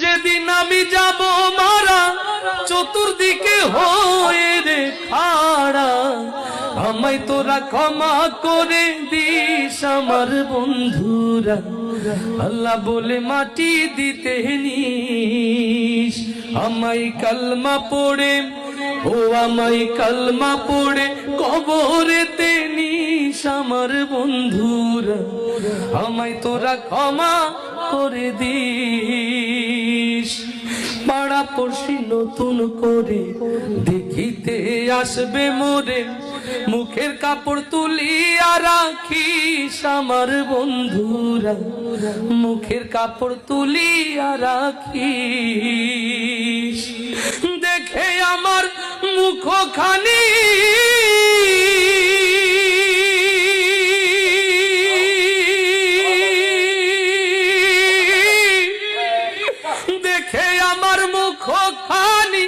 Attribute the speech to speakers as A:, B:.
A: যেদিন আমি যাব মারা চতুর্দিকে হয়ে রে খাড়া, আমায় তোরা ক্ষমা করে দিস আমার বন্ধুরা, আল্লাহ বলে মাটি দিতে নিস। আমায় কালমা পড়ে, ও আমায় কালমা পড়ে কবরেতে নিস আমার বন্ধুরা, আমায় তোরা ক্ষমা করে দিস। পাড়া পড়শি নতুন করে দেখিতে আসবে মোরে, মুখের কাপড় তুলিয়া রাখিস আমার বন্ধুরা, মুখের কাপড় তুলিয়া রাখিস। দেখে আমার মুখখানি দেখে আমার মুখখানি